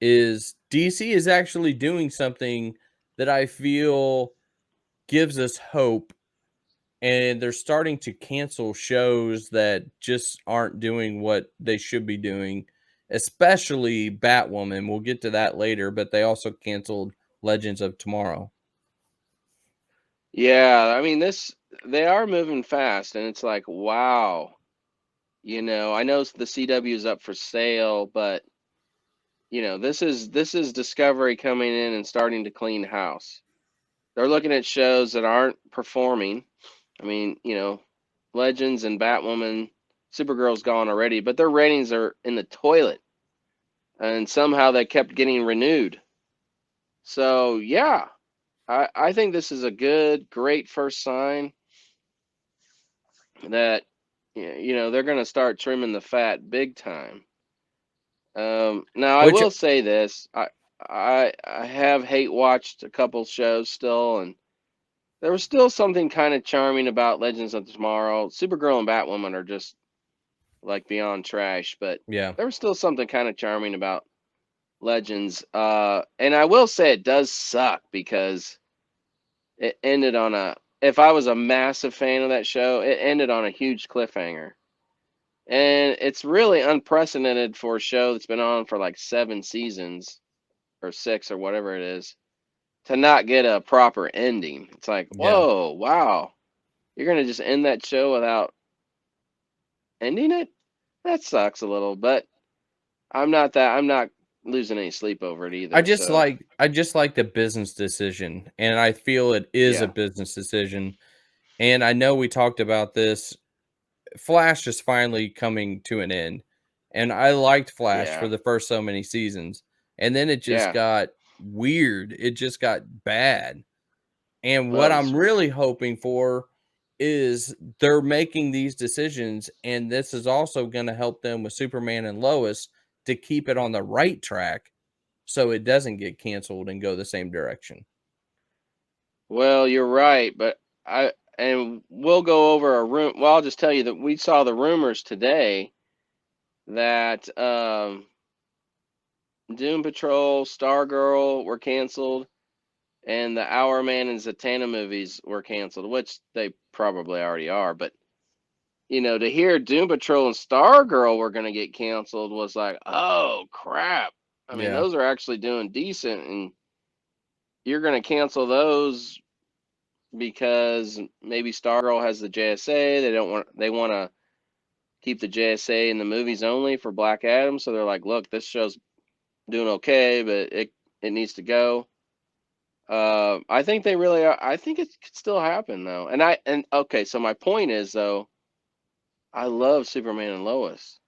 is DC is actually doing something that I feel gives us hope, and they're starting to cancel shows that just aren't doing what they should be doing, especially Batwoman. We'll get to that later, but they also canceled Legends of Tomorrow. Yeah, I mean they are moving fast, and it's like, wow. I know the CW is up for sale, but this is Discovery coming in and starting to clean house. They're looking at shows that aren't performing. I mean, Legends and Batwoman, Supergirl's gone already, but their ratings are in the toilet, and somehow they kept getting renewed. So yeah, I think this is a great first sign that they're going to start trimming the fat big time. Now I Which will say this: I have hate watched a couple shows still, and there was still something kind of charming about Legends of Tomorrow. Supergirl and Batwoman are just like beyond trash, but yeah, there was still something kind of charming about Legends. And I will say it does suck because it ended on a. If I was a massive fan of that show, it ended on a huge cliffhanger. And it's really unprecedented for a show that's been on for like 7 seasons or six or whatever it is to not get a proper ending. It's like, yeah. whoa, wow. You're going to just end that show without ending it? That sucks a little, but I'm not losing any sleep over it either. So, I just like the business decision, and I feel it is a yeah. business decision. And I know we talked about this. Flash is finally coming to an end, and I liked Flash for Yeah. the first so many seasons, and then it just Yeah. got weird. It just got bad. And what Well, I'm really hoping for is they're making these decisions, and this is also going to help them with Superman and Lois to keep it on the right track so it doesn't get canceled and go the same direction. you're right, but we'll go over a room. Well, I'll just tell you that we saw the rumors today that Doom Patrol, Stargirl were canceled, and the Hour Man and Zatanna movies were canceled, which they probably already are. But to hear Doom Patrol and Stargirl were going to get canceled was like, oh crap. I mean, Yeah. those are actually doing decent, and you're going to cancel those because maybe Stargirl has the JSA. They want to keep the JSA in the movies only for Black Adam. So they're like, look, this show's doing okay, but it needs to go. I think they really are. I think it could still happen though. And okay, so my point is though, I love Superman and Lois,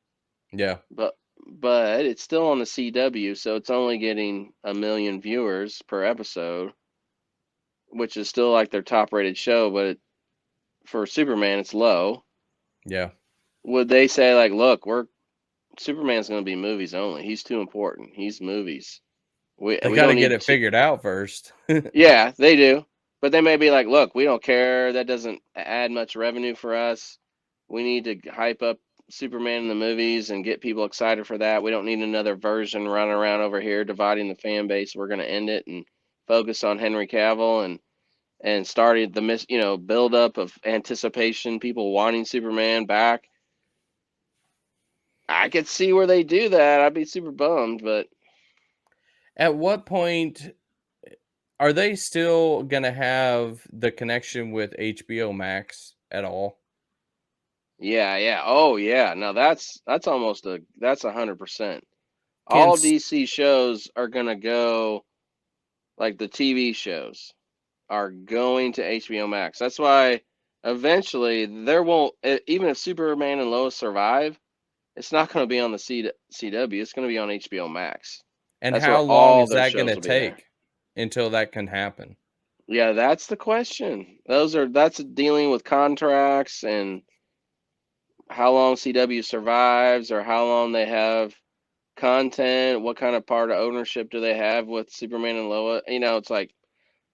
Yeah. but it's still on the CW, so it's only getting 1 million viewers per episode, which is still like their top rated show. But for Superman, it's low. Yeah. Would they say like, look, we're Superman's going to be movies only. He's too important. He's movies. They We got to don't get need it to. figured out first. Yeah, they do. But they may be like, look, we don't care. That doesn't add much revenue for us. We need to hype up Superman in the movies and get people excited for that. We don't need another version running around over here dividing the fan base. We're going to end it and focus on Henry Cavill and started the build up of anticipation, people wanting Superman back. I could see where they do that. I'd be super bummed, but At what point are they still going to have the connection with HBO Max at all? yeah, yeah. Oh, yeah. Now that's 100%. Can All DC shows are gonna go like the TV shows are going to HBO Max. That's why eventually there won't even if Superman and Lois survive, it's not going to be on the CW. It's going to be on HBO Max. and That's how where long all is their that going shows to will be there. take until that can happen? Yeah, that's the question. That's dealing with contracts and how long CW survives or how long they have content, what kind of part of ownership do they have with Superman and Lois? It's like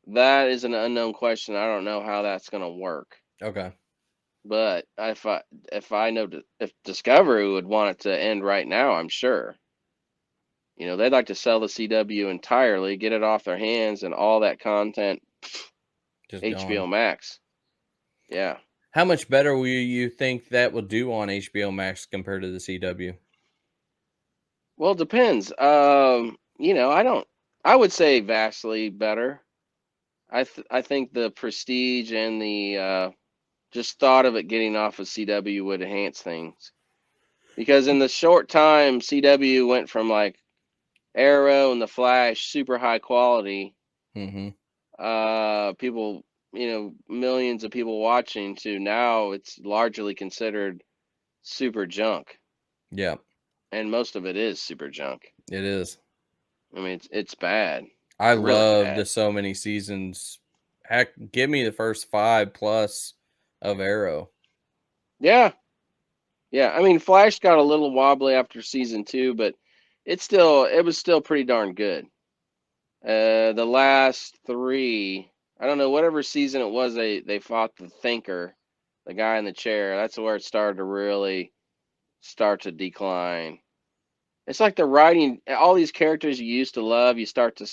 that is an unknown question. I don't know how that's going to work. Okay. But if I know if Discovery would want it to end right now, I'm sure. You know, they'd like to sell the CW entirely, get it off their hands, and all that content, Just HBO gone. Max. Yeah. How much better will you think that will do on HBO Max compared to the CW? Well, it depends. You know, I would say vastly better. I think the prestige and the just thought of it getting off of CW would enhance things. Because in the short time CW went from like Arrow and the Flash, super high quality, Mm-hmm. people, you know, millions of people watching, to now it's largely considered super junk, Yeah, and most of it is super junk. it is. I mean, it's bad, I really love the bad. so many seasons. Heck, give me the first 5 plus of Arrow. Yeah, yeah. I mean, Flash got a little wobbly after season 2, but it was still pretty darn good. The last 3, I don't know, whatever season it was, they fought the Thinker, the guy in the chair. That's where it started to really start to decline. It's like the writing, all these characters you used to love, you start to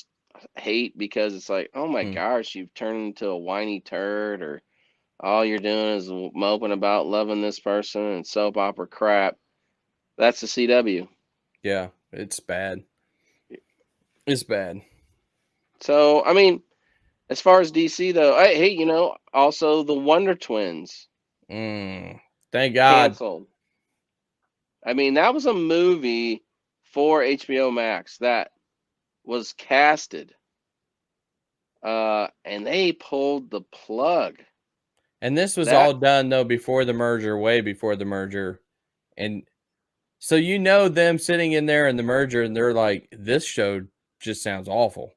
hate because it's like, oh my Hmm. gosh, you've turned into a whiny turd, or all you're doing is moping about loving this person and soap opera crap. That's the CW. Yeah, it's bad. It's bad. So, I mean, as far as DC though, hey, you know, also the Wonder Twins Thank God. canceled. I mean, that was a movie for HBO Max that was casted, and they pulled the plug. And this was all That done though before the merger, way before the merger. And so you know them sitting in there in the merger and they're like, this show just sounds awful.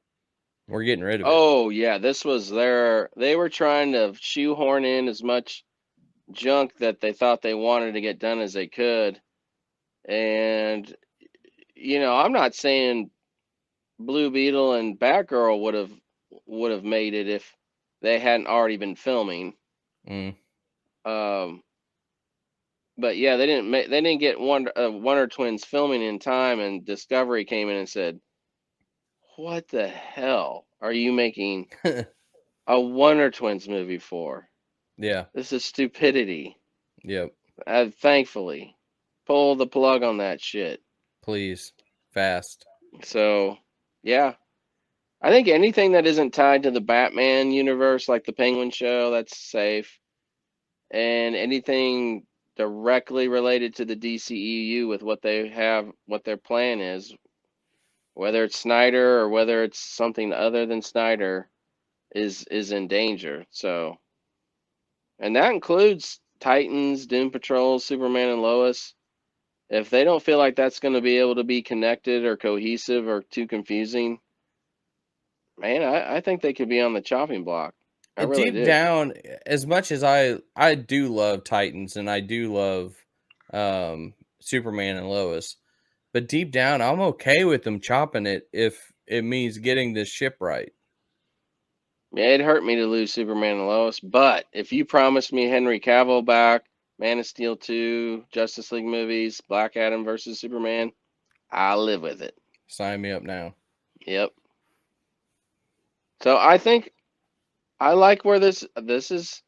We're getting rid of it. Oh yeah, this was their. They were trying to shoehorn in as much junk that they thought they wanted to get done as they could, and you know, I'm not saying Blue Beetle and Batgirl would have made it if they hadn't already been filming. Mm, Um, but yeah, they didn't get Wonder Twins filming in time, and Discovery came in and said, "What the hell are you making a Wonder Twins movie for? yeah. This is stupidity." Yep. Thankfully, pull the plug on that shit. Please. Fast. So, yeah, I think anything that isn't tied to the Batman universe, like the Penguin show, that's safe. And anything directly related to the DCEU with what they have, what their plan is, whether it's Snyder or whether it's something other than Snyder, is in danger. So, and that includes Titans, Doom Patrol, Superman, and Lois. If they don't feel like that's going to be able to be connected or cohesive or too confusing, man, I think they could be on the chopping block. I really Deep do. down, as much as I do love Titans and I do love Superman and Lois, but deep down I'm okay with them chopping it if it means getting this ship right. Yeah, it hurt me to lose Superman and Lois, but if you promise me Henry Cavill back, Man of Steel 2, Justice League movies, Black Adam versus Superman, I'll live with it. Sign me up now. Yep. So I think I like where this is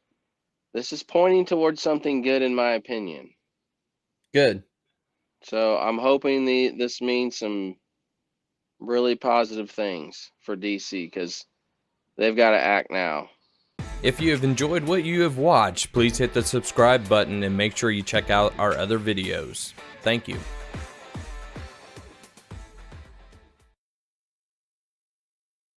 pointing towards something good in my opinion. Good. So I'm hoping this means some really positive things for DC, because they've got to act now. If you have enjoyed what you have watched, please hit the subscribe button and make sure you check out our other videos. Thank you.